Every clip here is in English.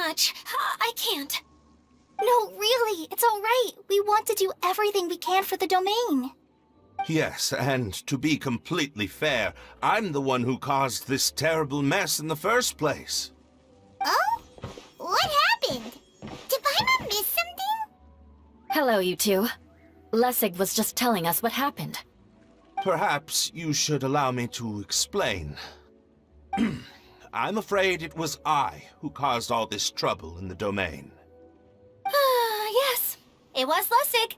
much. I can't. No, really, it's all right. We want to do everything we can for the domain. Yes, and to be completely fair, I'm the one who caused this terrible mess in the first place. Oh? What happened? Did Paimon miss something? Hello, you two. Lessig was just telling us what happened. Perhaps you should allow me to explain. I'm afraid it was I who caused all this trouble in the domain. Yes, it was Lessig.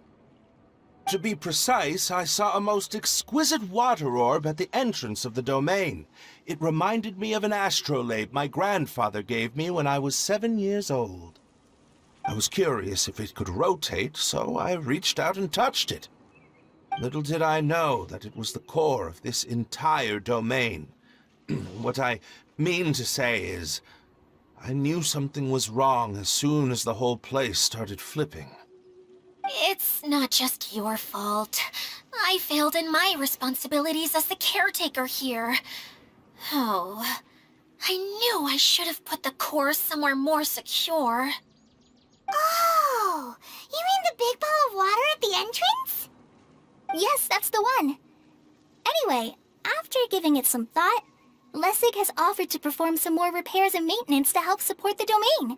To be precise, I saw a most exquisite water orb at the entrance of the domain. It reminded me of an astrolabe my grandfather gave me when I was 7 years old. I was curious if it could rotate, so I reached out and touched it. Little did I know that it was the core of this entire domain. What I mean to say is, I knew something was wrong as soon as the whole place started flipping. It's not just your fault. I failed in my responsibilities as the caretaker here. Oh, I knew I should have put the core somewhere more secure. Oh, you mean the big ball of water at the entrance? Yes, that's the one. Anyway, after giving it some thought, Lessig has offered to perform some more repairs and maintenance to help support the domain.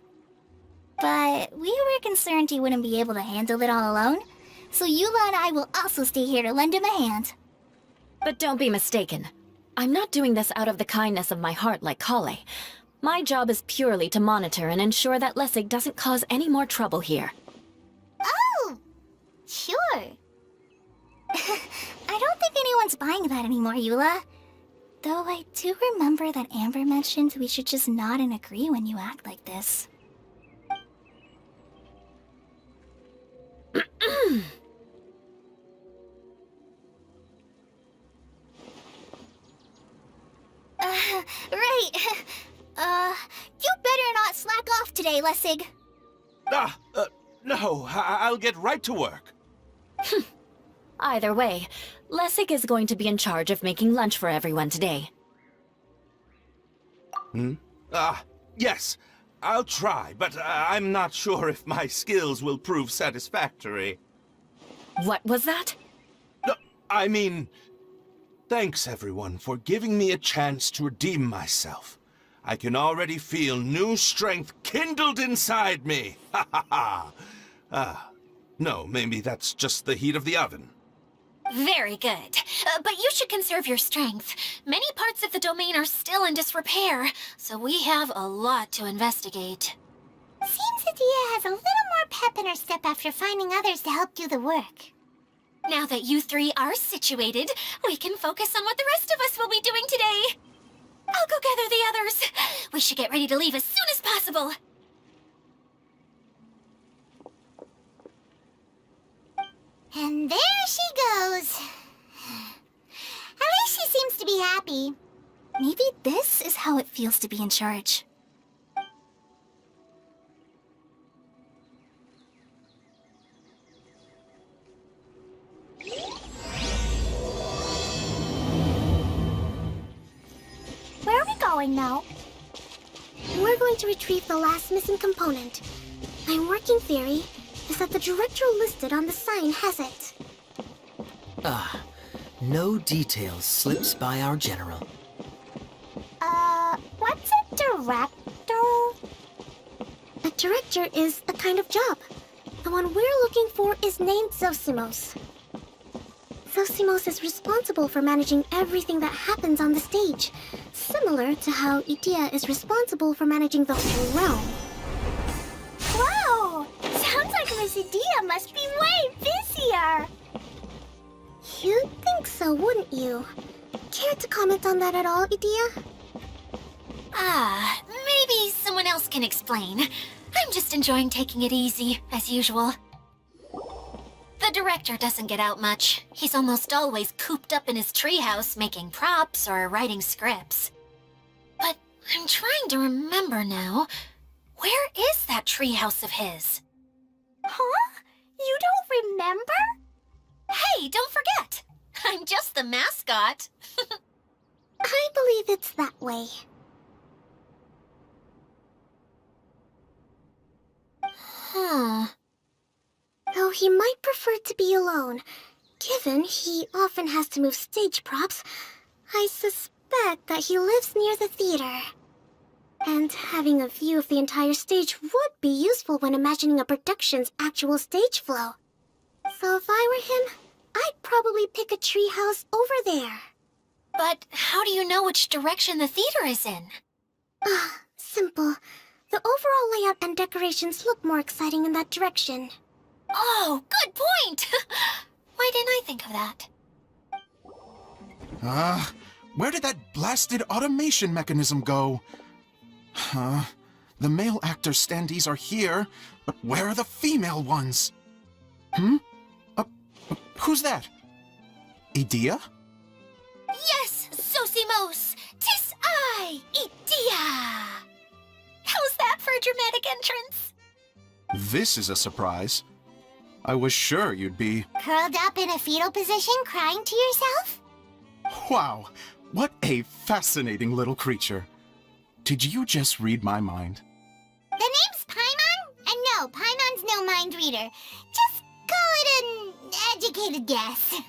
But we were concerned he wouldn't be able to handle it all alone, so Eula and I will also stay here to lend him a hand. But don't be mistaken. I'm not doing this out of the kindness of my heart like Kale. My job is purely to monitor and ensure that Lessig doesn't cause any more trouble here. Oh, sure. I don't think anyone's buying that anymore, Eula. Though I do remember that Amber mentioned we should just nod and agree when you act like this. Right. You better not slack off today, Lessig. No, I'll get right to work. Either way, Lessig is going to be in charge of making lunch for everyone today. Yes, I'll try, but I'm not sure if my skills will prove satisfactory. What was that? No, I mean, thanks everyone for giving me a chance to redeem myself. I can already feel new strength kindled inside me. Ha ha ha. No, maybe that's just the heat of the oven. Very good. But you should conserve your strength. Many parts of the domain are still in disrepair, so we have a lot to investigate. Seems Adia has a little more pep in her step after finding others to help do the work. Now that you three are situated, we can focus on what the rest of us will be doing today. I'll go gather the others. We should get ready to leave as soon as possible. And there she goes. At least she seems to be happy. Maybe this is how it feels to be in charge. Where are we going now? We're going to retrieve the last missing component. My working theory is that the director listed on the sign has it. No details slips by our general. What's a director? A director is a kind of job. The one we're looking for is named Zosimos. Zosimos is responsible for managing everything that happens on the stage, similar to how Idia is responsible for managing the whole realm. Wow! Sounds like Miss Idia must be way busier! You'd think so, wouldn't you? Care to comment on that at all, Idia? Maybe someone else can explain. I'm just enjoying taking it easy, as usual. The director doesn't get out much. He's almost always cooped up in his treehouse making props or writing scripts. But I'm trying to remember now. Where is that treehouse of his? Huh? You don't remember? Hey, don't forget! I'm just the mascot. I believe it's that way. he might prefer to be alone. Given he often has to move stage props, I suspect that he lives near the theater. And having a view of the entire stage would be useful when imagining a production's actual stage flow. So if I were him, I'd probably pick a treehouse over there. But how do you know which direction the theater is in? Simple. The overall layout and decorations look more exciting in that direction. Oh, good point! Why didn't I think of that? Where did that blasted automation mechanism go? The male actor standees are here, but where are the female ones? Who's that? Idea? Yes, Sosimos! 'Tis I, Idea! How's that for a dramatic entrance? This is a surprise. I was sure you'd be... Curled up in a fetal position, crying to yourself? Wow, what a fascinating little creature. Did you just read my mind? The name's Paimon? And no, Paimon's no mind reader. Just call it an educated guess.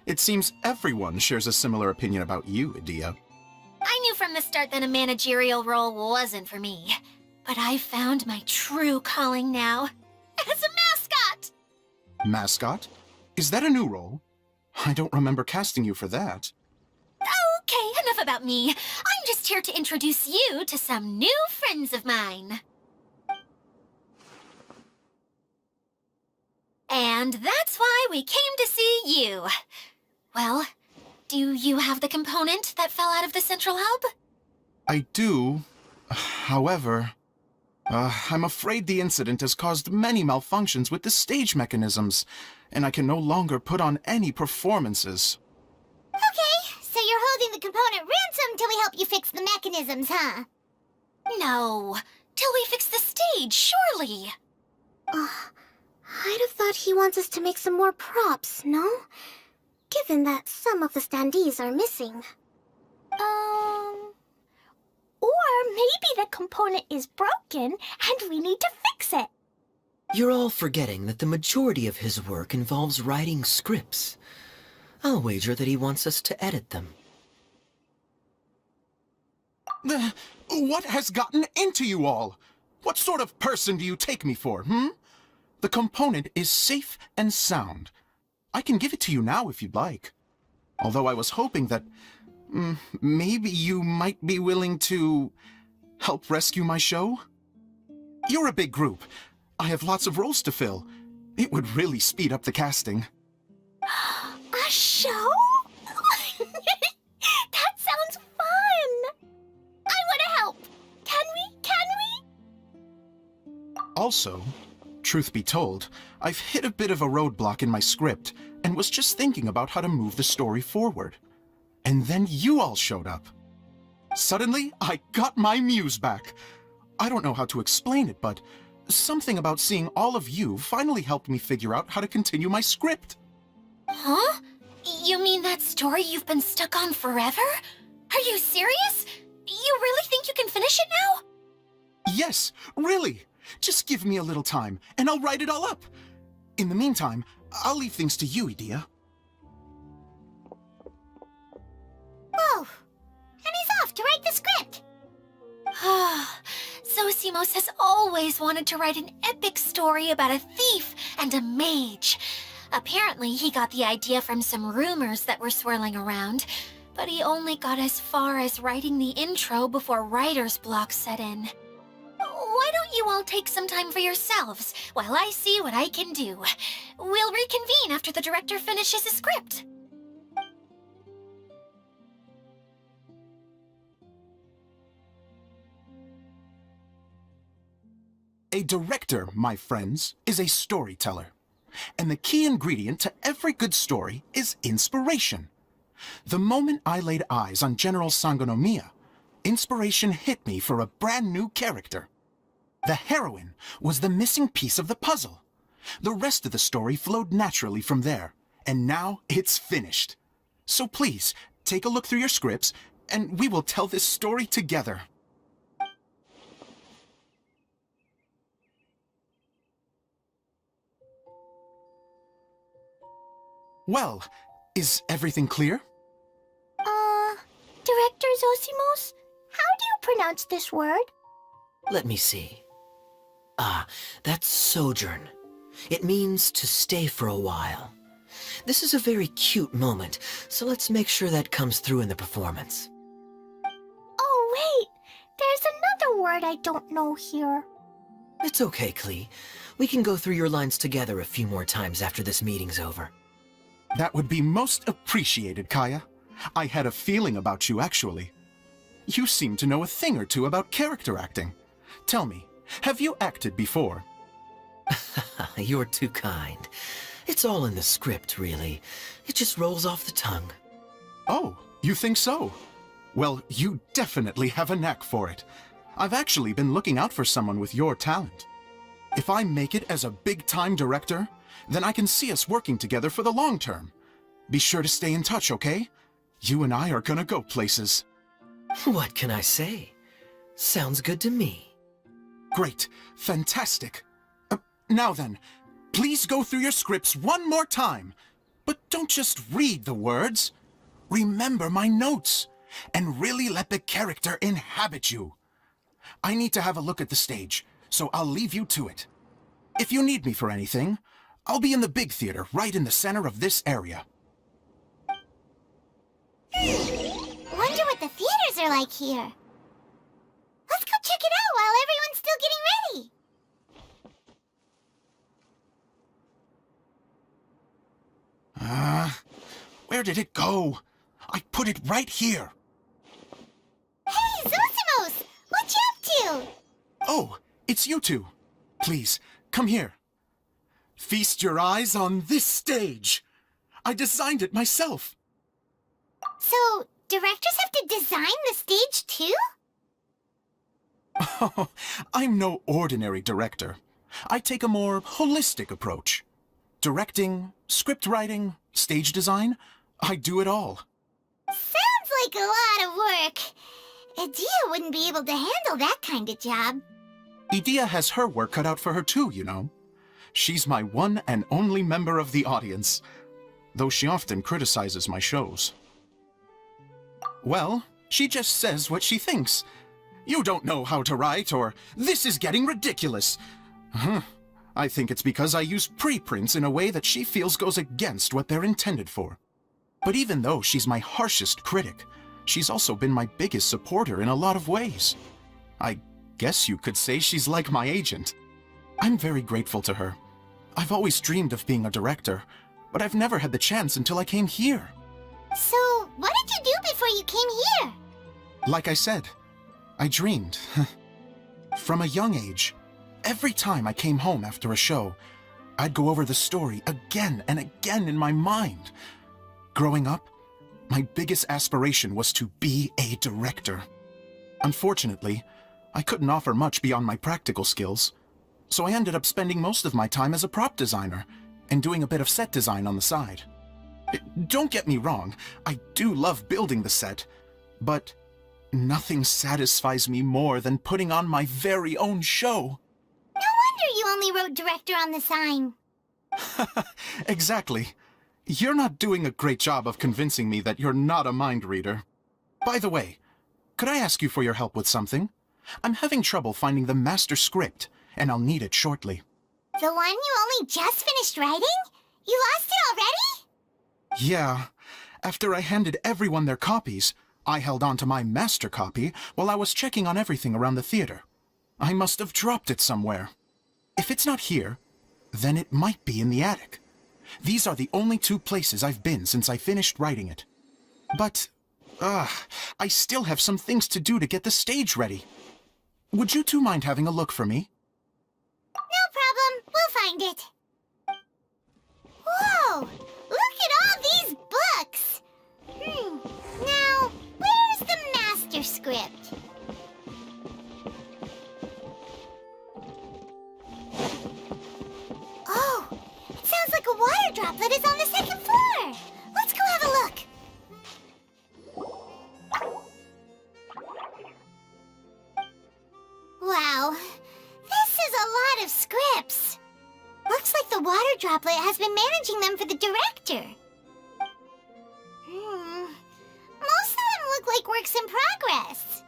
It seems everyone shares a similar opinion about you, Idea. I knew from the start that a managerial role wasn't for me. But I've found my true calling now. As a mascot! Mascot? Is that a new role? I don't remember casting you for that. Okay, enough about me. I'm just here to introduce you to some new friends of mine. And that's why we came to see you. Well, do you have the component that fell out of the central hub? I do. However, I'm afraid the incident has caused many malfunctions with the stage mechanisms, and I can no longer put on any performances. Okay, so you're holding the component ransom till we help you fix the mechanisms, huh? No, till we fix the stage, surely. I'd have thought he wants us to make some more props, no? Given that some of the standees are missing. Or maybe the component is broken and we need to fix it. You're all forgetting that the majority of his work involves writing scripts. I'll wager that he wants us to edit them. What has gotten into you all? What sort of person do you take me for, The component is safe and sound. I can give it to you now if you'd like. Although I was hoping that maybe you might be willing to help rescue my show? You're a big group. I have lots of roles to fill. It would really speed up the casting. A show? That sounds fun! I want to help! Can we? Can we? Also, truth be told, I've hit a bit of a roadblock in my script and was just thinking about how to move the story forward. And then you all showed up. Suddenly, I got my muse back. I don't know how to explain it, but something about seeing all of you finally helped me figure out how to continue my script. Huh? You mean that story you've been stuck on forever? Are you serious? You really think you can finish it now? Yes, really. Just give me a little time, and I'll write it all up. In the meantime, I'll leave things to you, Idea. Whoa! And he's off to write the script! Zosimos has always wanted to write an epic story about a thief and a mage. Apparently, he got the idea from some rumors that were swirling around, but he only got as far as writing the intro before writer's block set in. Why don't you all take some time for yourselves while I see what I can do? We'll reconvene after the director finishes his script. A director, my friends, is a storyteller. And the key ingredient to every good story is inspiration. The moment I laid eyes on General Sangonomiya, inspiration hit me for a brand new character. The heroine was the missing piece of the puzzle. The rest of the story flowed naturally from there, and now it's finished. So please, take a look through your scripts, and we will tell this story together. Well, is everything clear? Director Zosimos, how do you pronounce this word? Let me see. Ah, that's sojourn. It means to stay for a while. This is a very cute moment, so let's make sure that comes through in the performance. Oh, wait. There's another word I don't know here. It's okay, Klee. We can go through your lines together a few more times after this meeting's over. That would be most appreciated, Kaya. I had a feeling about you, actually. You seem to know a thing or two about character acting. Tell me, have you acted before? You're too kind. It's all in the script, really. It just rolls off the tongue. Oh, you think so? Well, you definitely have a knack for it. I've actually been looking out for someone with your talent. If I make it as a big-time director, then I can see us working together for the long term. Be sure to stay in touch, okay? You and I are gonna go places. What can I say? Sounds good to me. Great. Fantastic. Now then, please go through your scripts one more time. But don't just read the words. Remember my notes, and really let the character inhabit you. I need to have a look at the stage, so I'll leave you to it. If you need me for anything, I'll be in the big theater right in the center of this area. Wonder what the theaters are like here. Let's go check it out while everyone's still getting ready. Where did it go? I put it right here. Hey, Zosimos! What you up to? Oh, it's you two. Please, come here. Feast your eyes on this stage. I designed it myself. So, directors have to design the stage too? Oh, I'm no ordinary director. I take a more holistic approach. Directing, script writing, stage design, I do it all. Sounds like a lot of work. Adia wouldn't be able to handle that kind of job. Idia has her work cut out for her too, you know. She's my one and only member of the audience, though she often criticizes my shows. Well, she just says what she thinks. You don't know how to write, or this is getting ridiculous. I think it's because I use preprints in a way that she feels goes against what they're intended for. But even though she's my harshest critic, she's also been my biggest supporter in a lot of ways. I guess you could say she's like my agent. I'm very grateful to her. I've always dreamed of being a director, but I've never had the chance until I came here. So, what did you do before you came here? Like I said, I dreamed. From a young age, every time I came home after a show, I'd go over the story again and again in my mind. Growing up, my biggest aspiration was to be a director. Unfortunately, I couldn't offer much beyond my practical skills, so I ended up spending most of my time as a prop designer and doing a bit of set design on the side. Don't get me wrong, I do love building the set, but nothing satisfies me more than putting on my very own show. No wonder you only wrote director on the sign. Exactly. You're not doing a great job of convincing me that you're not a mind reader. By the way, could I ask you for your help with something? I'm having trouble finding the master script, and I'll need it shortly. The one you only just finished writing? You lost it already? Yeah. After I handed everyone their copies, I held on to my master copy while I was checking on everything around the theater. I must have dropped it somewhere. If it's not here, then it might be in the attic. These are the only two places I've been since I finished writing it. But, I still have some things to do to get the stage ready. Would you two mind having a look for me? No problem. We'll find it. Whoa! Look at all these books! Now, where's the master script? Oh, it sounds like a water droplet is on the second floor. Let's go have a look. Wow, this is a lot of scripts. Looks like the water droplet has been managing them for the director. make some progress.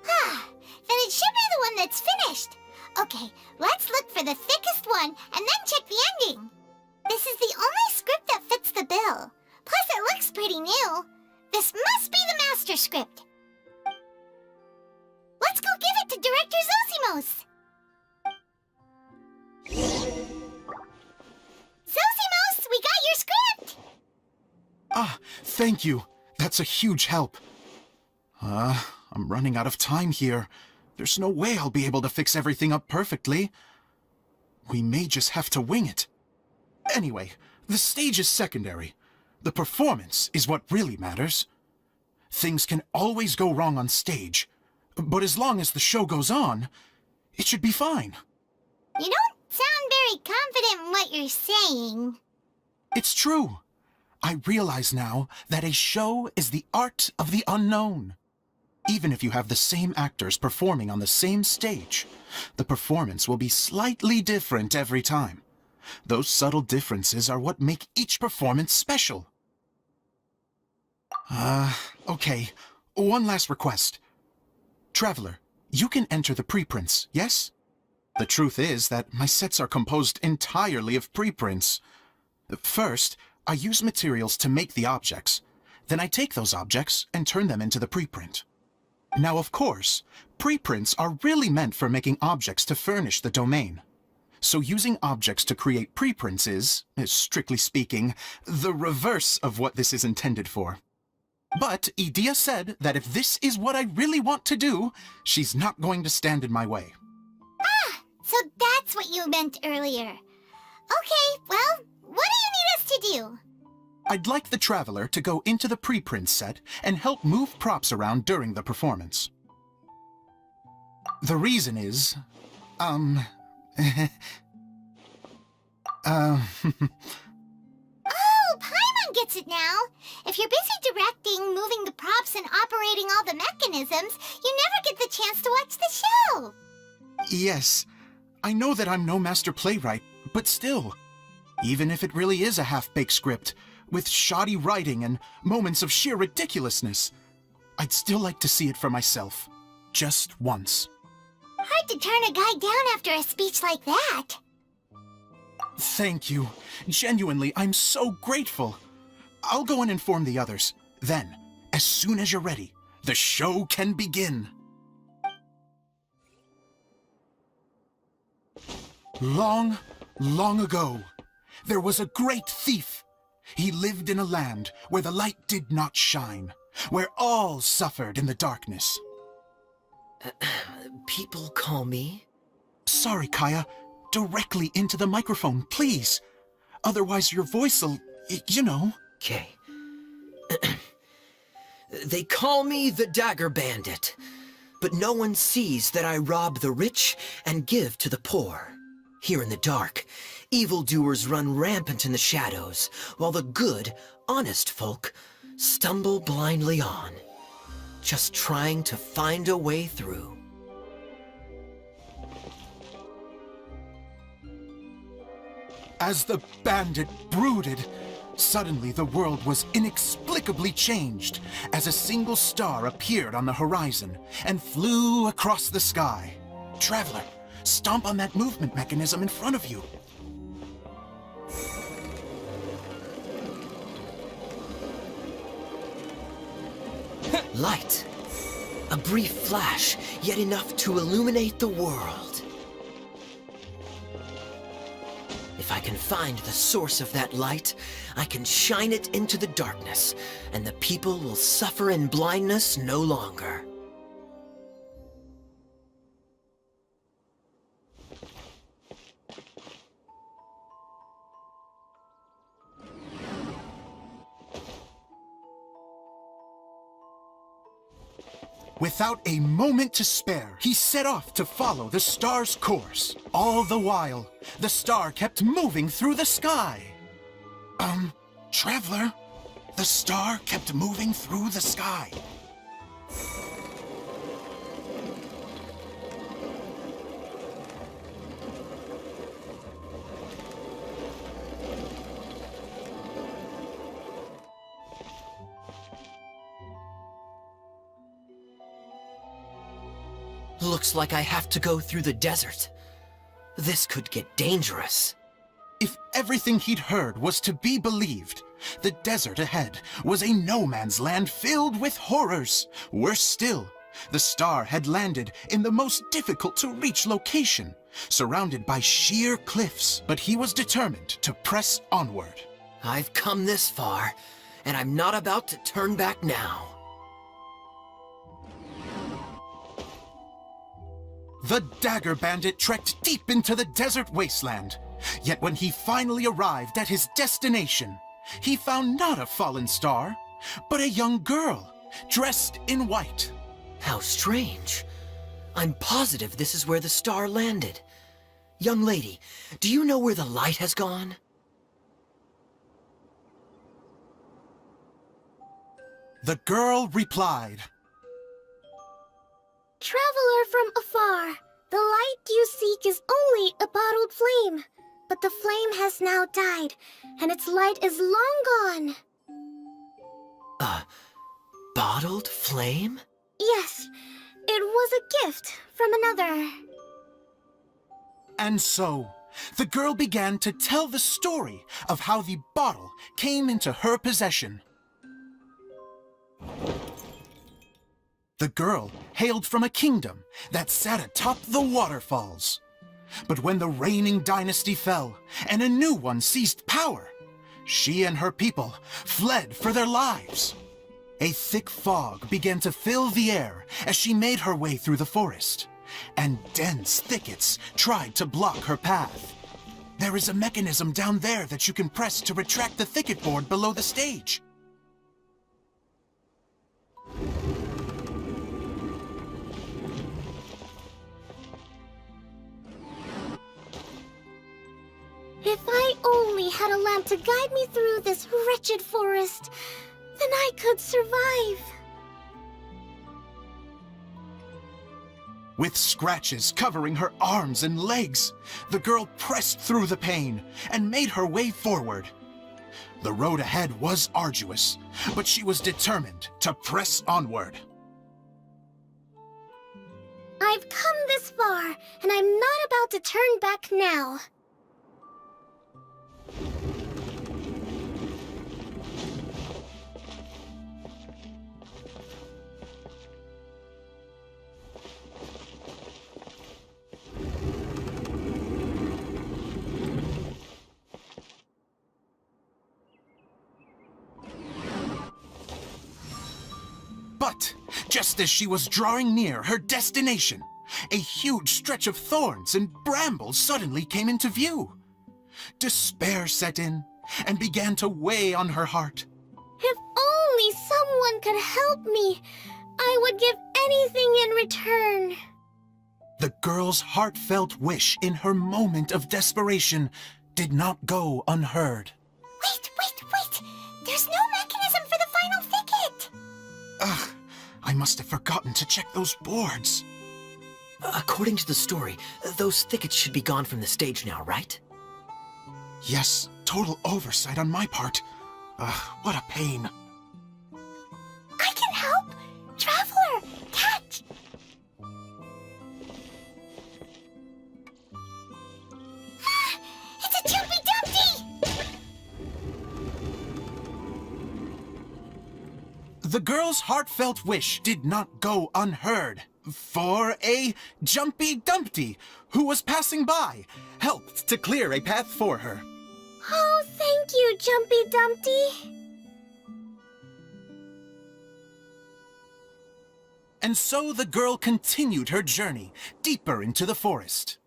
Then it should be the one that's finished. Okay, let's look for the thickest one and then check the ending. This is the only script that fits the bill. Plus, it looks pretty new. This must be the master script. Let's go give it to Director Zosimos. Zosimos, we got your script! Ah, thank you. That's a huge help. I'm running out of time here. There's no way I'll be able to fix everything up perfectly. We may just have to wing it. Anyway, the stage is secondary. The performance is what really matters. Things can always go wrong on stage, but as long as the show goes on, it should be fine. You don't sound very confident in what you're saying. It's true. I realize now that a show is the art of the unknown. Even if you have the same actors performing on the same stage, the performance will be slightly different every time. Those subtle differences are what make each performance special. Okay. One last request. Traveler, you can enter the preprints, yes? The truth is that my sets are composed entirely of preprints. First, I use materials to make the objects. Then I take those objects and turn them into the preprint. Now, of course, preprints are really meant for making objects to furnish the domain. So using objects to create preprints is, strictly speaking, the reverse of what this is intended for. But Edea said that if this is what I really want to do, she's not going to stand in my way. So that's what you meant earlier. Okay, well, what do you need us to do? I'd like the Traveler to go into the preprint set and help move props around during the performance. The reason is, Oh, Paimon gets it now. If you're busy directing, moving the props, and operating all the mechanisms, you never get the chance to watch the show. yes, I know that I'm no master playwright, but still, even if it really is a half-baked script, with shoddy writing and moments of sheer ridiculousness, I'd still like to see it for myself, just once. Hard to turn a guy down after a speech like that. Thank you. Genuinely, I'm so grateful. I'll go and inform the others. Then, as soon as you're ready, the show can begin. Long, long ago, there was a great thief. He lived in a land where the light did not shine, where all suffered in the darkness. People call me? Sorry, Kaya. Directly into the microphone, please. Otherwise your voice'll, you know. Okay. They call me the Dagger Bandit, but no one sees that I rob the rich and give to the poor. Here in the dark, evildoers run rampant in the shadows, while the good, honest folk stumble blindly on, just trying to find a way through. As the bandit brooded, suddenly the world was inexplicably changed as a single star appeared on the horizon and flew across the sky. Traveler, stomp on that movement mechanism in front of you. Light. A brief flash, yet enough to illuminate the world. If I can find the source of that light, I can shine it into the darkness, and the people will suffer in blindness no longer. Without a moment to spare, he set off to follow the star's course. All the while, the star kept moving through the sky. Traveler, the star kept moving through the sky. Looks like I have to go through the desert. This could get dangerous. If everything he'd heard was to be believed, the desert ahead was a no-man's land filled with horrors. Worse still, the star had landed in the most difficult-to-reach location, surrounded by sheer cliffs, but he was determined to press onward. I've come this far, and I'm not about to turn back now. The Dagger Bandit trekked deep into the desert wasteland. Yet when he finally arrived at his destination, he found not a fallen star, but a young girl, dressed in white. How strange. I'm positive this is where the star landed. Young lady, do you know where the light has gone? The girl replied, Traveler from afar, the light you seek is only a bottled flame. But the flame has now died, and its light is long gone. A bottled flame? Yes, it was a gift from another. And so, the girl began to tell the story of how the bottle came into her possession. The girl hailed from a kingdom that sat atop the waterfalls. But when the reigning dynasty fell and a new one seized power, she and her people fled for their lives. A thick fog began to fill the air as she made her way through the forest, and dense thickets tried to block her path. There is a mechanism down there that you can press to retract the thicket board below the stage. If I only had a lamp to guide me through this wretched forest, then I could survive. With scratches covering her arms and legs, the girl pressed through the pain and made her way forward. The road ahead was arduous, but she was determined to press onward. I've come this far, and I'm not about to turn back now. But just as she was drawing near her destination, a huge stretch of thorns and brambles suddenly came into view. Despair set in and began to weigh on her heart. If only someone could help me, I would give anything in return. The girl's heartfelt wish in her moment of desperation did not go unheard. Wait! There's no mechanism for the final thicket! Ugh, I must have forgotten to check those boards. According to the story, those thickets should be gone from the stage now, right? Yes, total oversight on my part. Ugh, what a pain. I can help! Traveler, catch! Ah, it's a Jumpy Dumpty! The girl's heartfelt wish did not go unheard, for a Jumpy Dumpty, who was passing by, helped to clear a path for her. Oh, thank you, Jumpy Dumpty. And so the girl continued her journey deeper into the forest.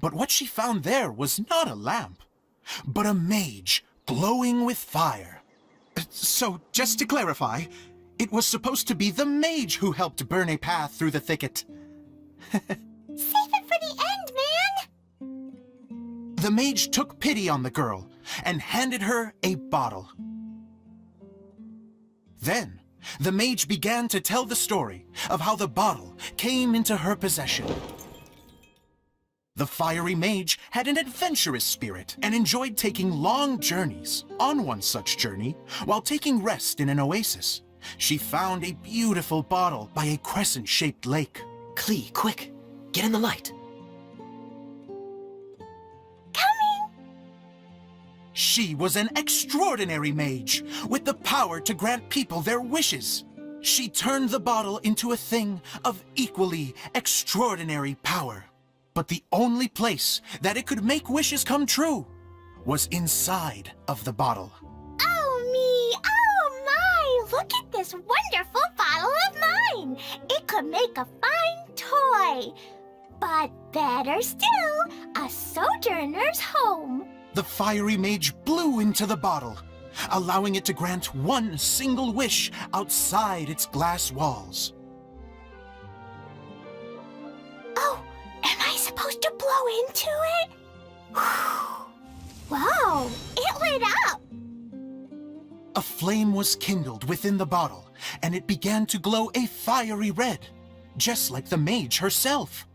But what she found there was not a lamp, but a mage glowing with fire. So, just to clarify, it was supposed to be the mage who helped burn a path through the thicket. Save it for the end, man! The mage took pity on the girl and handed her a bottle. Then, the mage began to tell the story of how the bottle came into her possession. The fiery mage had an adventurous spirit and enjoyed taking long journeys. On one such journey, while taking rest in an oasis, she found a beautiful bottle by a crescent-shaped lake. Klee, quick! Get in the light! She was an extraordinary mage, with the power to grant people their wishes. She turned the bottle into a thing of equally extraordinary power. But the only place that it could make wishes come true was inside of the bottle. Oh me! Oh my! Look at this wonderful bottle of mine! It could make a fine toy! But better still, a sojourner's home! The fiery mage blew into the bottle, allowing it to grant one single wish outside its glass walls. Oh, am I supposed to blow into it? Whoa, it lit up! A flame was kindled within the bottle, and it began to glow a fiery red, just like the mage herself.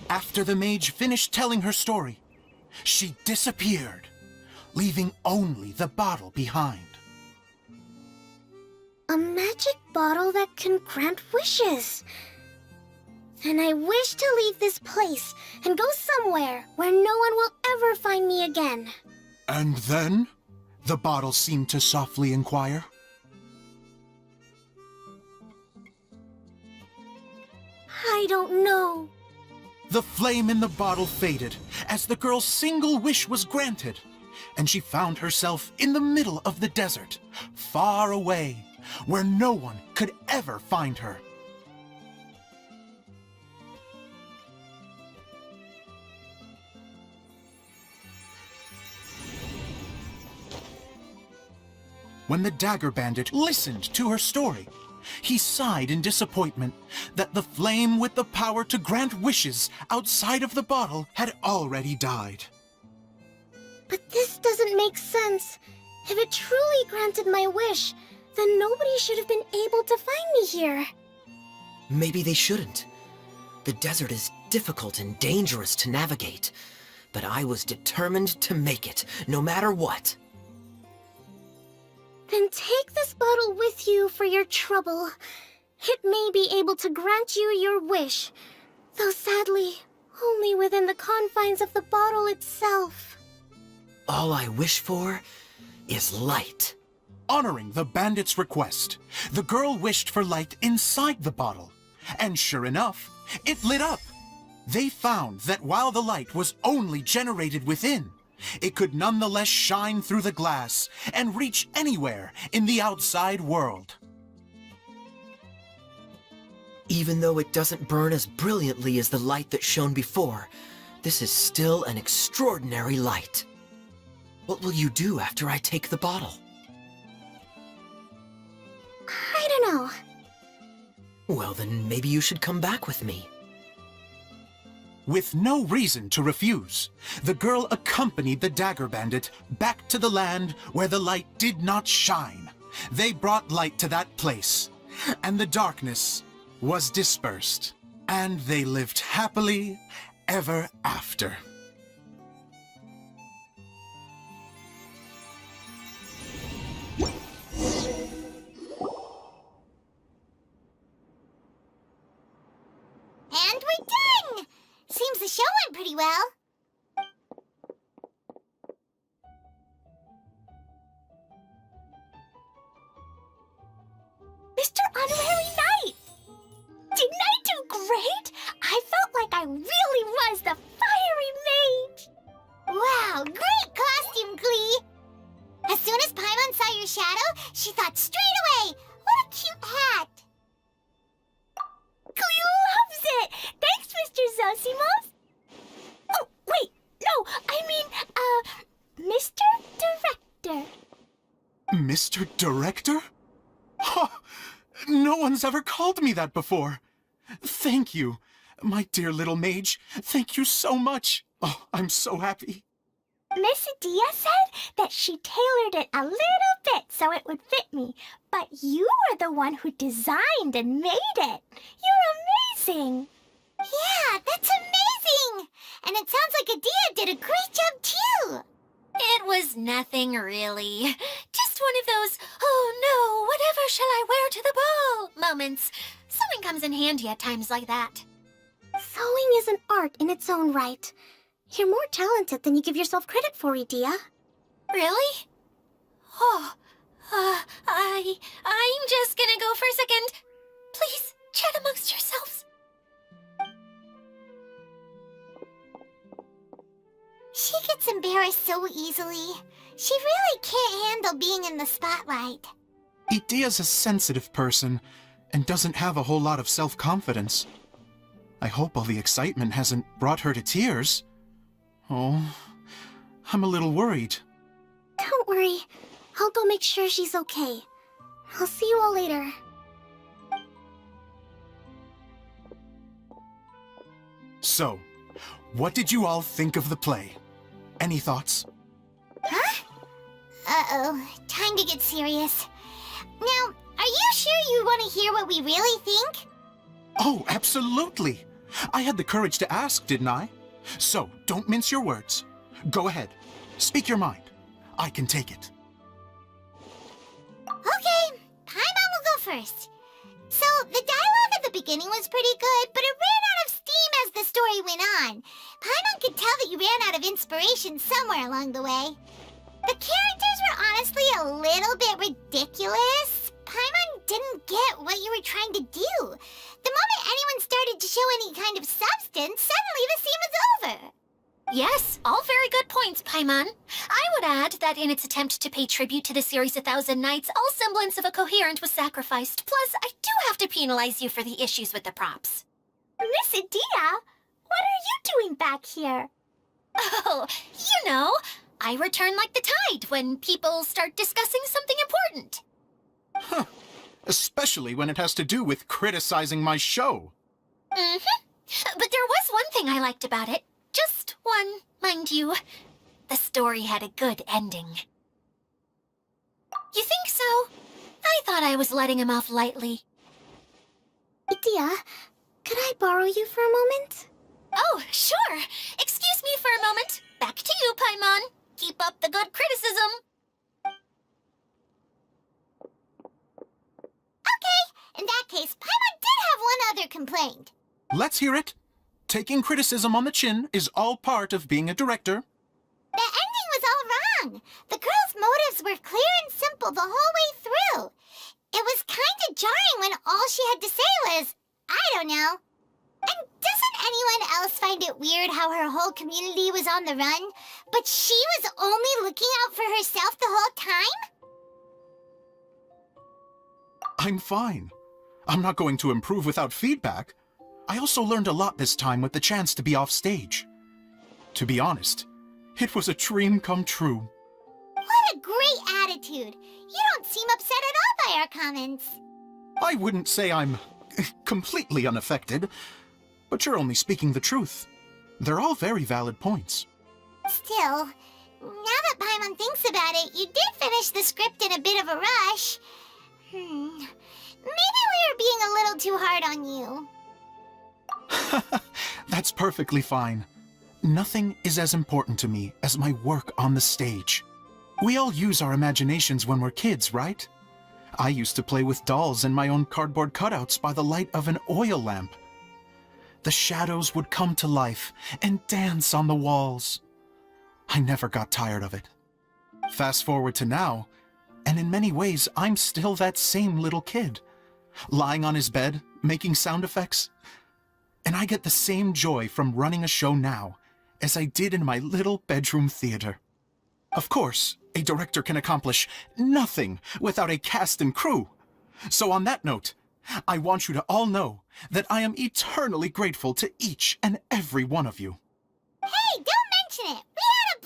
After the mage finished telling her story, she disappeared, leaving only the bottle behind. A magic bottle that can grant wishes. And I wish to leave this place and go somewhere where no one will ever find me again. And then? The bottle seemed to softly inquire. I don't know. The flame in the bottle faded as the girl's single wish was granted, and she found herself in the middle of the desert, far away, where no one could ever find her. When the Dagger Bandit listened to her story, he sighed in disappointment that the flame with the power to grant wishes outside of the bottle had already died. But this doesn't make sense. If it truly granted my wish, then nobody should have been able to find me here. Maybe they shouldn't. The desert is difficult and dangerous to navigate, but I was determined to make it, no matter what. Then take this bottle with you for your trouble. It may be able to grant you your wish, though sadly, only within the confines of the bottle itself. All I wish for is light. Honoring the bandit's request, the girl wished for light inside the bottle, and sure enough, it lit up. They found that while the light was only generated within, it could nonetheless shine through the glass and reach anywhere in the outside world. Even though it doesn't burn as brilliantly as the light that shone before, this is still an extraordinary light. What will you do after I take the bottle? I don't know. Well, then maybe you should come back with me. With no reason to refuse, the girl accompanied the Dagger Bandit back to the land where the light did not shine. They brought light to that place, and the darkness was dispersed, and they lived happily ever after. And we're done! Seems the show went pretty well. Mr. Honorary Knight! Didn't I do great? I felt like I really was the fiery mage! Wow, great costume, Glee! As soon as Paimon saw your shadow, she thought straight away, what a cute hat! Glee loves it! Thanks, Mr. Zosimos! Oh, wait, no, I mean, Mr. Director. Mr. Director? Huh, no one's ever called me that before. Thank you, my dear little mage. Thank you so much. Oh, I'm so happy. Miss Adia said that she tailored it a little bit so it would fit me, but you were the one who designed and made it. You're amazing. Yeah, that's amazing! And it sounds like Adia did a great job, too! It was nothing really. Just one of those, oh no, what Who shall I wear to the ball? Moments. Sewing comes in handy at times like that. Sewing is an art in its own right. You're more talented than you give yourself credit for, Idia. Really? Oh, I'm just gonna go for a second. Please, chat amongst yourselves. She gets embarrassed so easily. She really can't handle being in the spotlight. Idia's a sensitive person and doesn't have a whole lot of self-confidence. I hope all the excitement hasn't brought her to tears. Oh, I'm a little worried. Don't worry. I'll go make sure she's okay. I'll see you all later. So, what did you all think of the play? Any thoughts? Huh? Uh-oh, time to get serious. Now, are you sure you want to hear what we really think? Oh, absolutely. I had the courage to ask, didn't I? So, don't mince your words. Go ahead. Speak your mind. I can take it. Okay, Paimon will go first. So, the dialogue at the beginning was pretty good, but it ran out of steam as the story went on. Paimon could tell that you ran out of inspiration somewhere along the way. The characters were honestly a little bit ridiculous. Paimon didn't get what you were trying to do. The moment anyone started to show any kind of substance, suddenly the scene was over. Yes, all very good points, Paimon. I would add that in its attempt to pay tribute to the series 1,000 Nights, all semblance of a coherent was sacrificed. Plus, I do have to penalize you for the issues with the props. Miss Idia, what are you doing back here? Oh, you know, I return like the tide when people start discussing something important. Huh. Especially when it has to do with criticizing my show. Mm-hmm. But there was one thing I liked about it. Just one, mind you. The story had a good ending. You think so? I thought I was letting him off lightly. Idia, could I borrow you for a moment? Oh, sure. Excuse me for a moment. Back to you, Paimon. Keep up the good criticism. Okay, in that case, Paimon did have one other complaint. Let's hear it. Taking criticism on the chin is all part of being a director. The ending was all wrong. The girl's motives were clear and simple the whole way through. It was kind of jarring when all she had to say was, I don't know. And doesn't anyone else find it weird how her whole community was on the run, but she was only looking out for herself the whole time? I'm fine. I'm not going to improve without feedback. I also learned a lot this time with the chance to be off stage. To be honest, it was a dream come true. What a great attitude. You don't seem upset at all by our comments. I wouldn't say I'm completely unaffected, but you're only speaking the truth. They're all very valid points. Still, now that Paimon thinks about it, you did finish the script in a bit of a rush. Maybe we were being a little too hard on you. That's perfectly fine. Nothing is as important to me as my work on the stage. We all use our imaginations when we're kids, right? I used to play with dolls and my own cardboard cutouts by the light of an oil lamp. The shadows would come to life and dance on the walls. I never got tired of it. Fast forward to now, and in many ways, I'm still that same little kid, lying on his bed, making sound effects. And I get the same joy from running a show now as I did in my little bedroom theater. Of course, a director can accomplish nothing without a cast and crew. So on that note, I want you to all know that I am eternally grateful to each and every one of you. Hey, don't mention it. We had a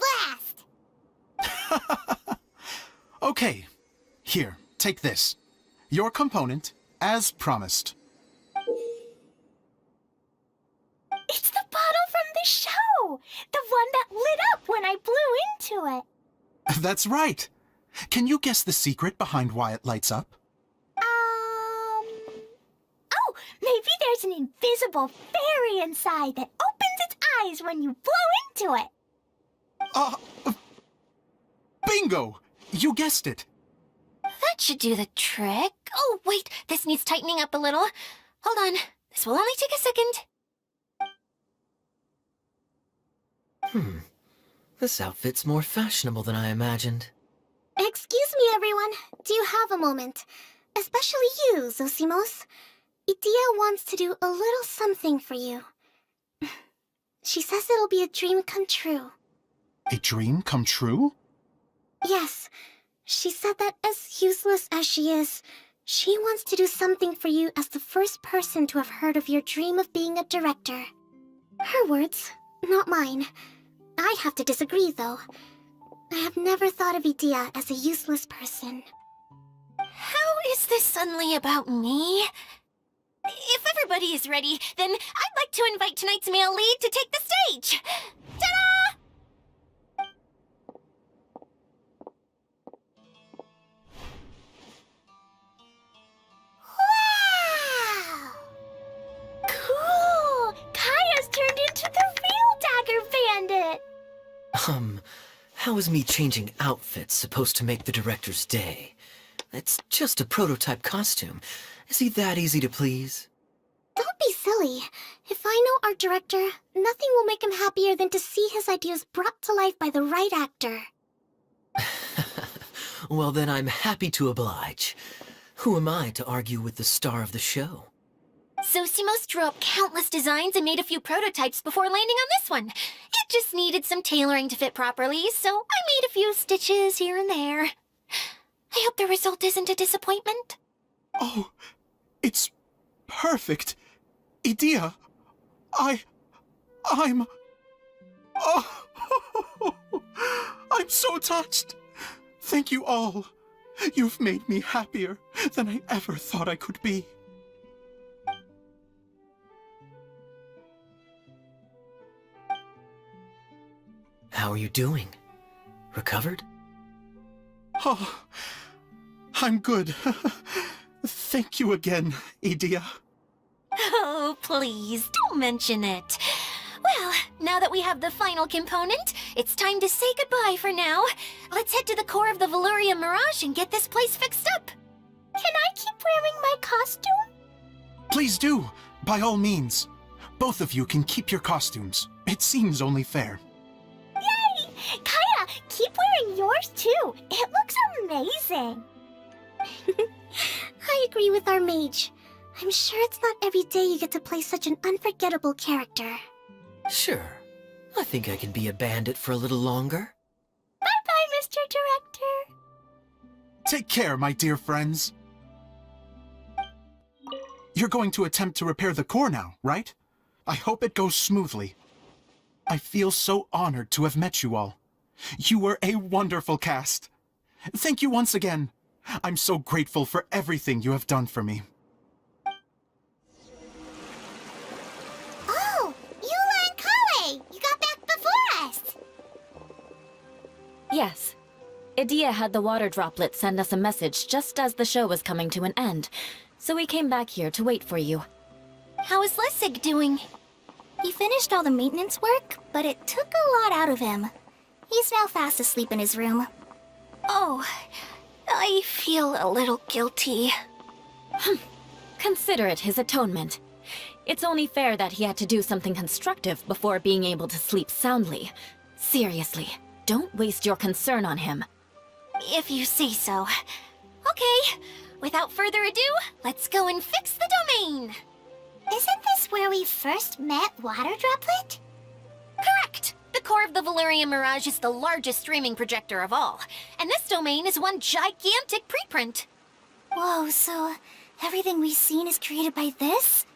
blast. Okay, here, take this. Your component, as promised. It's the bottle from the show! The one that lit up when I blew into it. That's right. Can you guess the secret behind why it lights up? Oh, maybe there's an invisible fairy inside that opens its eyes when you blow into it. Bingo! You guessed it. That should do the trick. Oh, wait, this needs tightening up a little. Hold on, this will only take a second. This outfit's more fashionable than I imagined. Excuse me, everyone. Do you have a moment? Especially you, Zosimos. Idia wants to do a little something for you. She says it'll be a dream come true. A dream come true? Yes. She said that as useless as she is, she wants to do something for you as the first person to have heard of your dream of being a director. Her words, not mine. I'd have to disagree, though. I have never thought of Idia as a useless person. How is this suddenly about me? If everybody is ready, then I'd like to invite tonight's male lead to take the stage. Ta-da! Wow! Cool! Kaya's turned into the real Dagger Bandit! How is me changing outfits supposed to make the director's day? It's just a prototype costume. Is he that easy to please? Don't be silly. If I know our director, nothing will make him happier than to see his ideas brought to life by the right actor. Well, then I'm happy to oblige. Who am I to argue with the star of the show? Zosimos drew up countless designs and made a few prototypes before landing on this one. It just needed some tailoring to fit properly, so I made a few stitches here and there. I hope the result isn't a disappointment. Oh, it's perfect. Idia, I'm... Oh, I'm so touched. Thank you all. You've made me happier than I ever thought I could be. How are you doing? Recovered? Oh, I'm good. Thank you again, Idia. Oh, please, don't mention it. Well, now that we have the final component, it's time to say goodbye for now. Let's head to the core of the Valuria Mirage and get this place fixed up. Can I keep wearing my costume? Please do, by all means. Both of you can keep your costumes. It seems only fair. Yay! Kaya, keep wearing yours too. It looks amazing. I agree with our mage. I'm sure it's not every day you get to play such an unforgettable character. Sure. I think I can be a bandit for a little longer. Bye-bye, Mr. Director. Take care, my dear friends. You're going to attempt to repair the core now, right? I hope it goes smoothly. I feel so honored to have met you all. You were a wonderful cast. Thank you once again. I'm so grateful for everything you have done for me. Oh, Eula and Kale! You got back before us! Yes. Idia had the water droplet send us a message just as the show was coming to an end, so we came back here to wait for you. How is Lessig doing? He finished all the maintenance work, but it took a lot out of him. He's now fast asleep in his room. Oh, I feel a little guilty. Consider it his atonement. It's only fair that he had to do something constructive before being able to sleep soundly. Seriously, don't waste your concern on him. If you say so. Okay, without further ado, let's go and fix the domain. Isn't this where we first met Water Droplet? Correct! The core of the Valyria Mirage is the largest streaming projector of all, and this domain is one gigantic preprint. Whoa, so everything we've seen is created by this?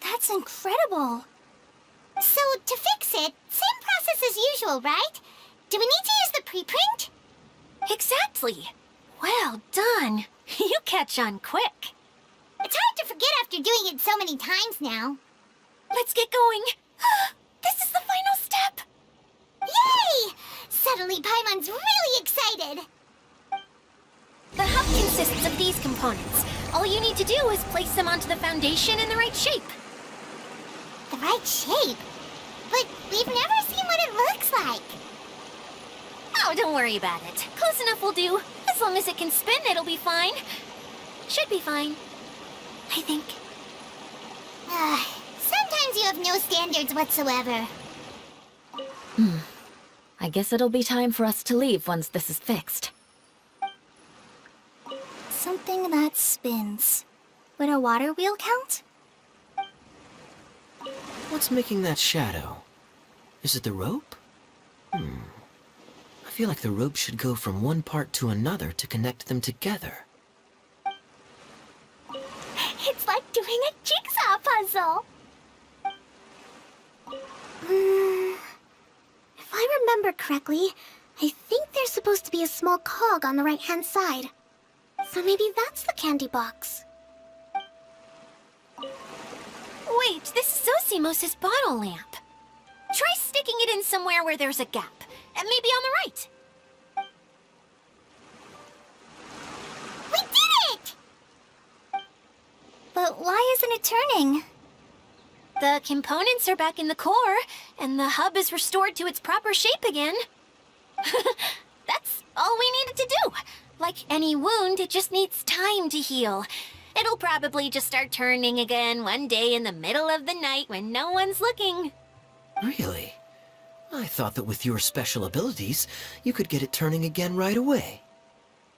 That's incredible. So, to fix it, same process as usual, right? Do we need to use the preprint? Exactly. Well done. You catch on quick. It's hard to forget after doing it so many times now. Let's get going. This is the final step. Yay! Suddenly Paimon's really excited. The hub consists of these components. All you need to do is place them onto the foundation in the right shape. The right shape? But we've never seen what it looks like. Oh, don't worry about it. Close enough will do. As long as it can spin, it'll be fine. Should be fine. I think. Sometimes you have no standards whatsoever. I guess it'll be time for us to leave once this is fixed. Something that spins. Would a water wheel count? What's making that shadow? Is it the rope? I feel like the rope should go from one part to another to connect them together. It's like doing a jigsaw puzzle. If I remember correctly, I think there's supposed to be a small cog on the right-hand side. So maybe that's the candy box. Wait, this is Zosimos' bottle lamp. Try sticking it in somewhere where there's a gap. And maybe on the right. We did it! But why isn't it turning? The components are back in the core, and the hub is restored to its proper shape again. That's all we needed to do. Like any wound, it just needs time to heal. It'll probably just start turning again one day in the middle of the night when no one's looking. Really? I thought that with your special abilities, you could get it turning again right away.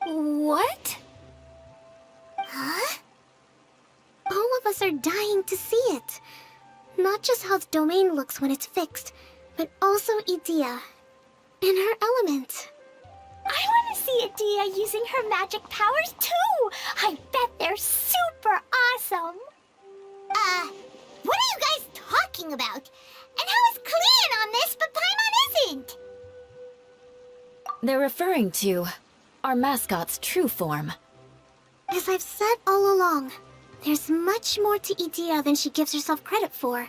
What? Huh? All of us are dying to see it. Not just how the domain looks when it's fixed, but also Idea. In her element. I want to see Adia using her magic powers too! I bet they're super awesome! What are you guys talking about? And how is Clean on this, but Paimon isn't? They're referring to our mascot's true form. As I've said all along, there's much more to Idea than she gives herself credit for.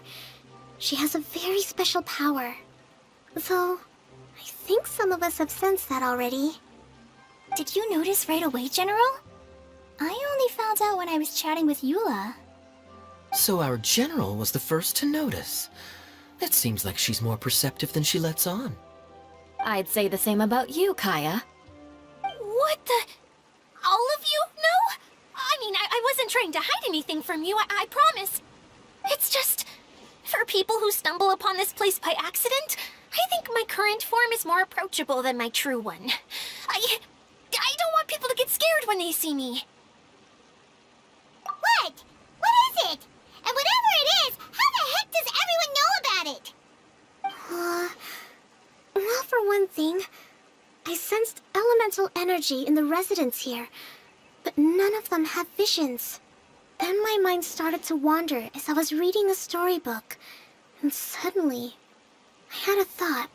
She has a very special power. Though, I think some of us have sensed that already. Did you notice right away, General? I only found out when I was chatting with Eula. So our general was the first to notice. It seems like she's more perceptive than she lets on. I'd say the same about you, Kaya. What the? All of you know? I mean, I wasn't trying to hide anything from you, I promise. It's just, for people who stumble upon this place by accident, I think my current form is more approachable than my true one. I don't want people to get scared when they see me. What? What is it? And whatever it is, how the heck does everyone know about it? Well, for one thing, I sensed elemental energy in the residents here, but none of them have visions. Then my mind started to wander as I was reading a storybook, and suddenly, I had a thought.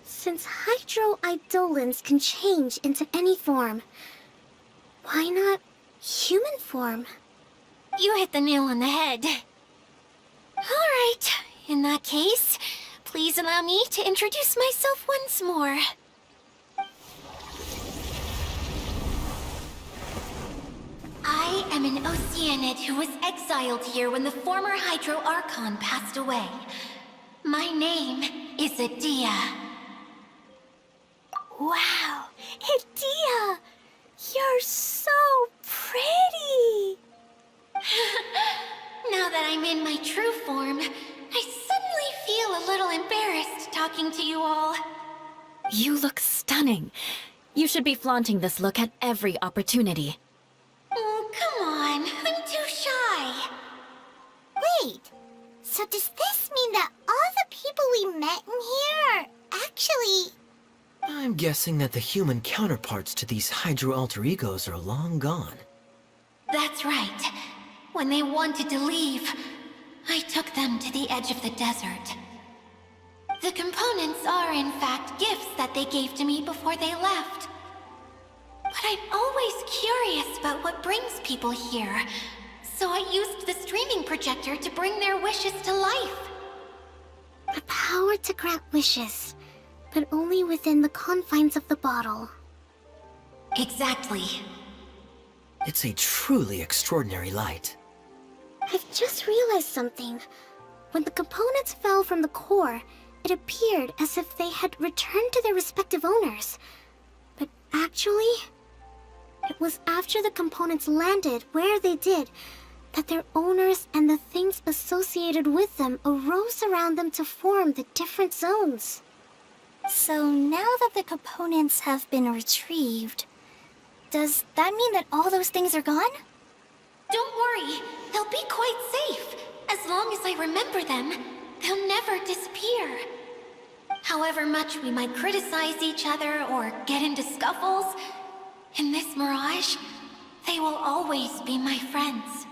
Since hydroidolins can change into any form, why not human form? You hit the nail on the head. All right, in that case, please allow me to introduce myself once more. I am an Oceanid who was exiled here when the former Hydro Archon passed away. My name is Adia. Wow, Adia! You're so pretty! Now that I'm in my true form, I suddenly feel a little embarrassed talking to you all. You look stunning. You should be flaunting this look at every opportunity. Oh, come on. I'm too shy. Wait, so does this mean that all the people we met in here are actually... I'm guessing that the human counterparts to these Hydro alter egos are long gone. That's right. When they wanted to leave, I took them to the edge of the desert. The components are, in fact, gifts that they gave to me before they left. But I'm always curious about what brings people here, so I used the streaming projector to bring their wishes to life. The power to grant wishes, but only within the confines of the bottle. Exactly. It's a truly extraordinary light. I've just realized something. When the components fell from the core, it appeared as if they had returned to their respective owners. But actually... It was after the components landed where they did that their owners and the things associated with them arose around them to form the different zones. So now that the components have been retrieved, does that mean that all those things are gone? Don't worry, they'll be quite safe. As long as I remember them, they'll never disappear. However much we might criticize each other or get into scuffles, in this mirage, they will always be my friends.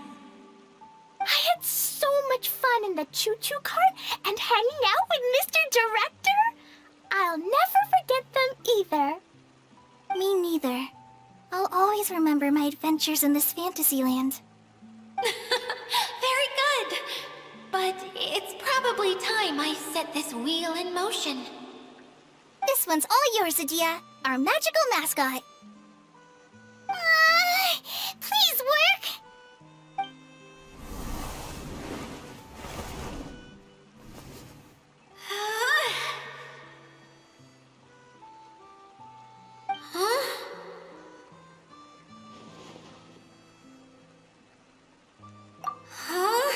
I had so much fun in the choo-choo cart and hanging out with Mr. Director. I'll never forget them either. Me neither. I'll always remember my adventures in this fantasy land. Very good. But it's probably time I set this wheel in motion. This one's all yours, Adia, our magical mascot. Please work! Huh? Huh?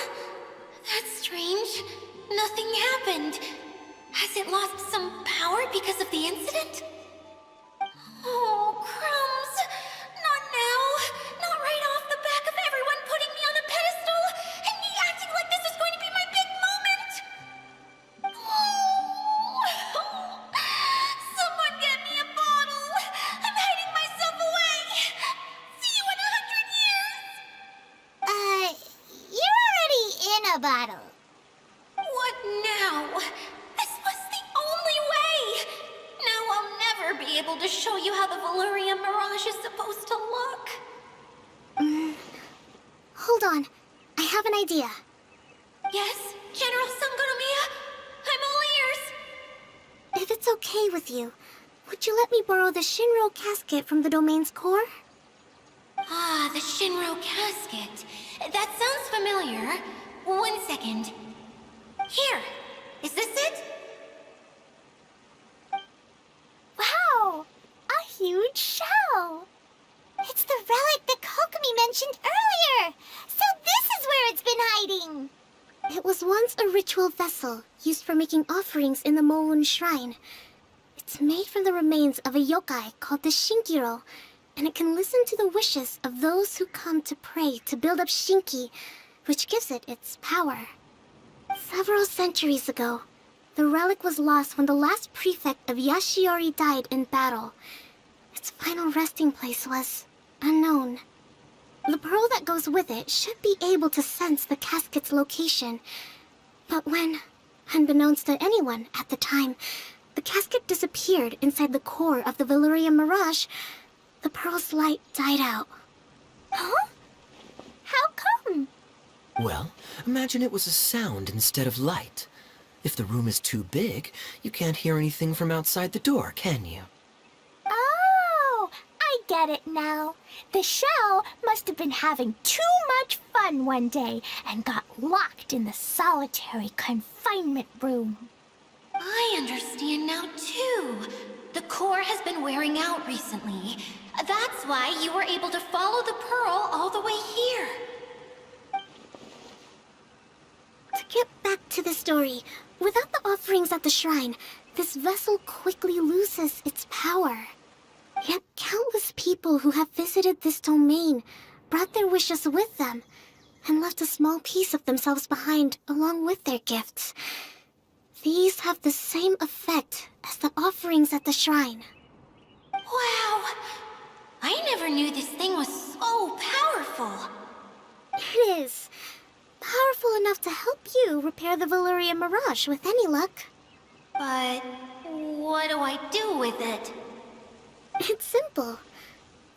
That's strange. Nothing happened. Has it lost some power because of the incident? Oh, crumbs! Not now! Not right off the back of everyone putting me on a pedestal and me acting like this is going to be my big moment! Oh. Someone get me a bottle! I'm hiding myself away! See you in 100 years! You're already in a bottle. What now? This was the only way! Now I'll never be able to show you how the Valyria Mirage is supposed to look. Hold on. I have an idea. Yes, General Sangonomiya? I'm all ears. If it's okay with you, would you let me borrow the Shinro casket from the domain's core? Ah, the Shinro casket. That sounds familiar. 1 second. Here. Is this it? Wow! A huge shell! It's the relic that Kokomi mentioned earlier! So this is where it's been hiding! It was once a ritual vessel used for making offerings in the Moun Shrine. It's made from the remains of a yokai called the Shinkiro, and it can listen to the wishes of those who come to pray to build up Shinki, which gives it its power. Several centuries ago, the relic was lost when the last prefect of Yashiori died in battle. Its final resting place was unknown. The pearl that goes with it should be able to sense the casket's location. But when, unbeknownst to anyone at the time, the casket disappeared inside the core of the Valyria Mirage, the pearl's light died out. Huh? How come? Well, imagine it was a sound instead of light. If the room is too big, you can't hear anything from outside the door, can you? Oh, I get it now. The shell must have been having too much fun one day and got locked in the solitary confinement room. I understand now, too. The core has been wearing out recently. That's why you were able to follow the pearl all the way here. To get back to the story, without the offerings at the shrine, this vessel quickly loses its power. Yet countless people who have visited this domain brought their wishes with them and left a small piece of themselves behind along with their gifts. These have the same effect as the offerings at the shrine. Wow! I never knew this thing was so powerful. It is. Powerful enough to help you repair the Valyria Mirage with any luck. But what do I do with it? It's simple.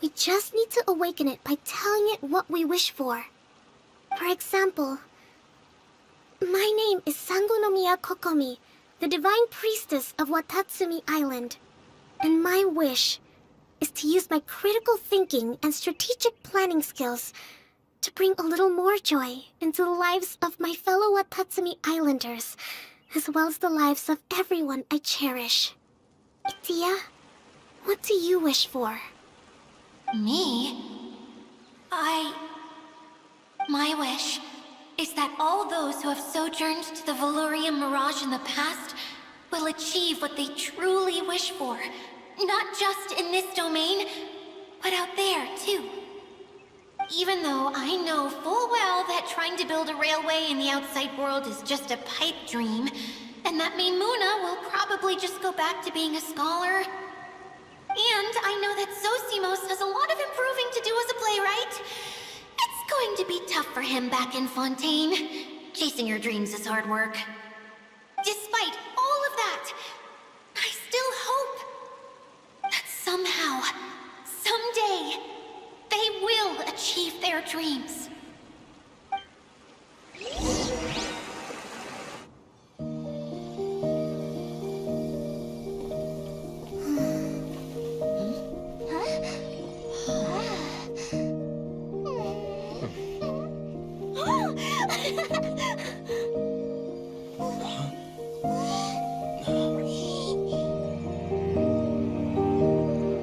We just need to awaken it by telling it what we wish for. For example, my name is Sangonomiya Kokomi, the divine priestess of Watatsumi Island. And my wish is to use my critical thinking and strategic planning skills to bring a little more joy into the lives of my fellow Watatsumi Islanders, as well as the lives of everyone I cherish. Itia, what do you wish for? Me? My wish is that all those who have sojourned to the Valurian Mirage in the past will achieve what they truly wish for. Not just in this domain, but out there, too. Even though I know full well that trying to build a railway in the outside world is just a pipe dream, and that Maimuna will probably just go back to being a scholar. And I know that Zosimos has a lot of improving to do as a playwright. It's going to be tough for him back in Fontaine. Chasing your dreams is hard work. Despite all of that, I still hope that somehow, someday, they will achieve their dreams.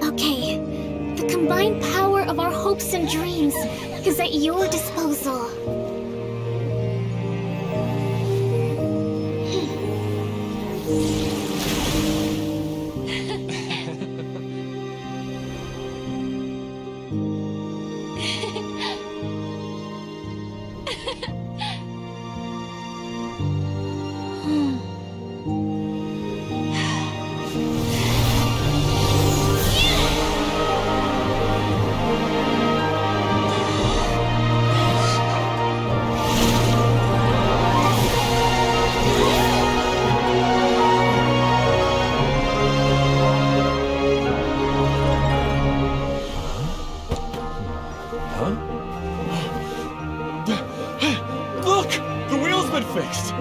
Okay, the combined power of our hopes and dreams is at your disposal. Look! The wheel's been fixed!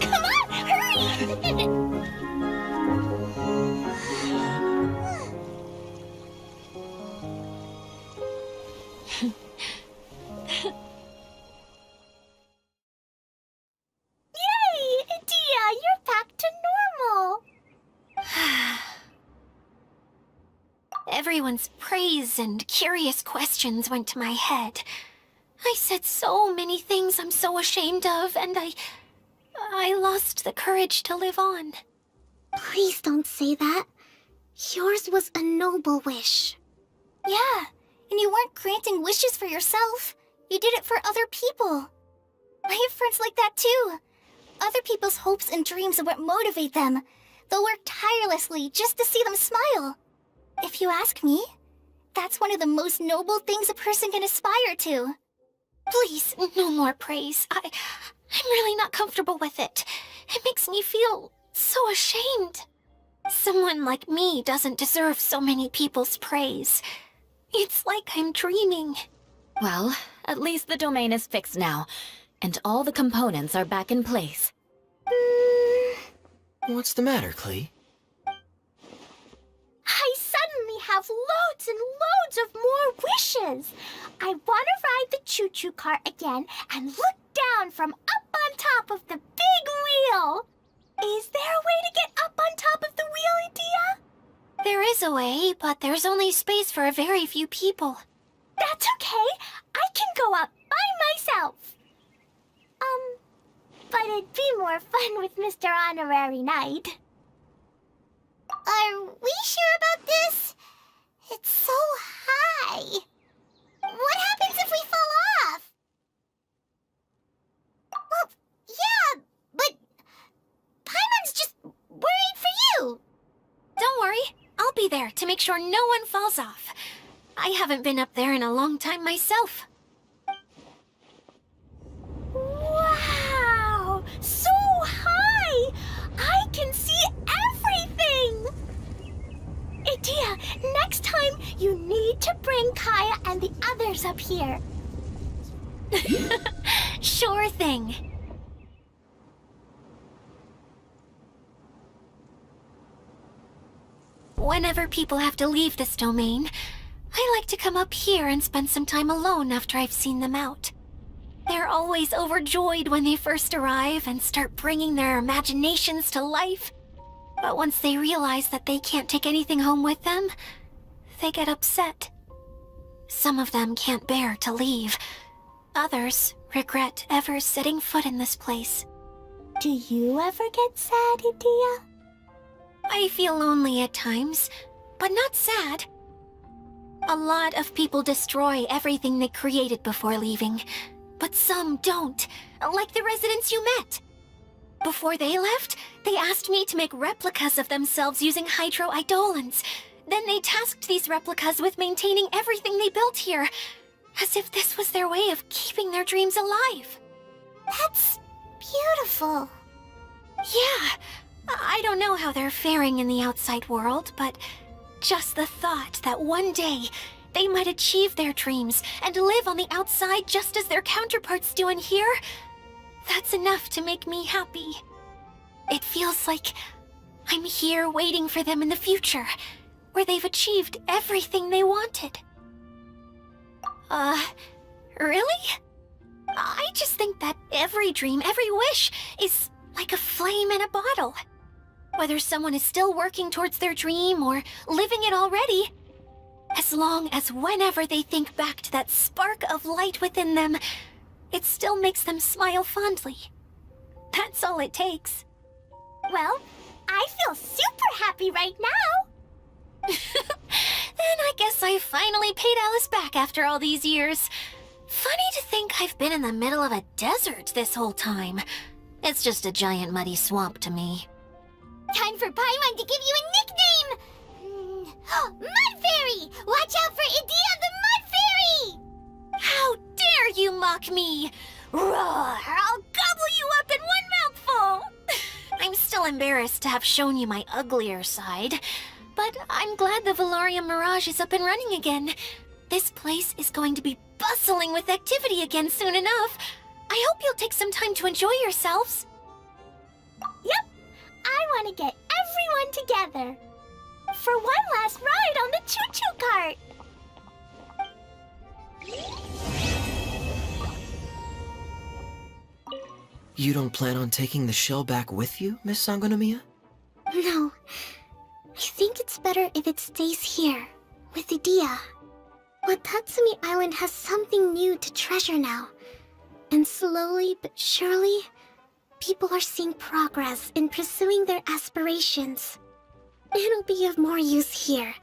Come on, hurry! Yay! Dia, you're back to normal! Everyone's praise and curious questions went to my head. I said so many things I'm so ashamed of, and I lost the courage to live on. Please don't say that. Yours was a noble wish. Yeah, and you weren't granting wishes for yourself. You did it for other people. I have friends like that too. Other people's hopes and dreams are what motivate them. They'll work tirelessly just to see them smile. If you ask me, that's one of the most noble things a person can aspire to. Please, no more praise. I'm really not comfortable with it. It makes me feel so ashamed. Someone like me doesn't deserve so many people's praise. It's like I'm dreaming. Well, at least the domain is fixed now, and all the components are back in place. What's the matter, Klee? I suddenly have loads and loads of more wishes. I want to ride the choo-choo cart again and look down from up on top of the big wheel. Is there a way to get up on top of the wheel, Adia? There is a way, but there's only space for a very few people. That's okay. I can go up by myself. But it'd be more fun with Mr. Honorary Knight. Are we sure about this? It's so high. What happens if we fall off? Well, yeah, but Paimon's just worried for you. Don't worry, I'll be there to make sure no one falls off. I haven't been up there in a long time myself. Wow! So high! anything! Whenever people have to leave this domain, I like to come up here and spend some time alone after I've seen them out. They're always overjoyed when they first arrive and start bringing their imaginations to life. But once they realize that they can't take anything home with them, they get upset. Some of them can't bear to leave. Others regret ever setting foot in this place. Do you ever get sad, Idia? I feel lonely at times, but not sad. A lot of people destroy everything they created before leaving, but some don't, like the residents you met. Before they left, they asked me to make replicas of themselves using hydro-eidolons. Then they tasked these replicas with maintaining everything they built here, as if this was their way of keeping their dreams alive. That's beautiful. Yeah, I don't know how they're faring in the outside world, but just the thought that one day they might achieve their dreams and live on the outside just as their counterparts do in here, that's enough to make me happy. It feels like I'm here waiting for them in the future, where they've achieved everything they wanted. Really? I just think that every dream, every wish, is like a flame in a bottle. Whether someone is still working towards their dream or living it already, as long as whenever they think back to that spark of light within them, it still makes them smile fondly. That's all it takes. Well, I feel super happy right now. Then I guess I finally paid Alice back after all these years. Funny to think I've been in the middle of a desert this whole time. It's just a giant muddy swamp to me. Time for Paimon to give you a nickname! Mud Fairy! Watch out for Idia the Mud Fairy! How dare you mock me! Roar! I'll gobble you up in one mouthful! I'm still embarrassed to have shown you my uglier side, but I'm glad the Valarium Mirage is up and running again. This place is going to be bustling with activity again soon enough. I hope you'll take some time to enjoy yourselves. Yep, I want to get everyone together. For one last ride on the choo-choo cart. You don't plan on taking the shell back with you, Miss Sangonomiya? No. I think it's better if it stays here, with Idia. Watatsumi Island has something new to treasure now. And slowly but surely, people are seeing progress in pursuing their aspirations. It'll be of more use here,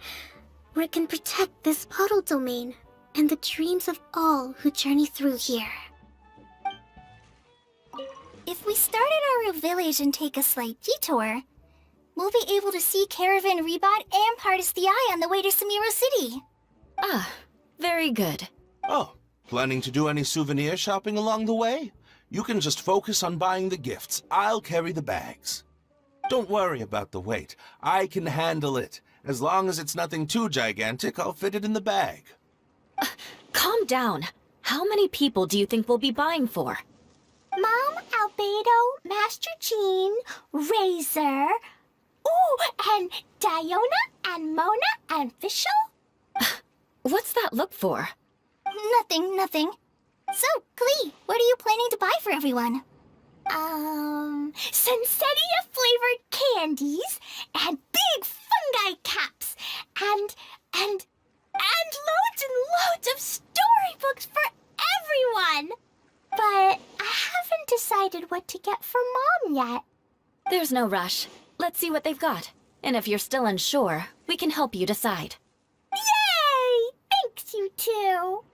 where it can protect this puddle domain and the dreams of all who journey through here. If we start at our village and take a slight detour, we'll be able to see Caravan Rebot and Pardis the Eye on the way to Samiro City. Ah, very good. Oh, planning to do any souvenir shopping along the way? You can just focus on buying the gifts. I'll carry the bags. Don't worry about the weight. I can handle it. As long as it's nothing too gigantic, I'll fit it in the bag. Calm down. How many people do you think we'll be buying for? Mom, Albedo, Master Jean, Razor, and Diona, and Mona, and Fischl? What's that look for? Nothing. So, Klee, what are you planning to buy for everyone? Sensetia-flavored candies, and big fungi caps, and loads and loads of storybooks for everyone! But I haven't decided what to get for Mom yet. There's no rush. Let's see what they've got. And if you're still unsure, we can help you decide. Yay! Thanks, you two!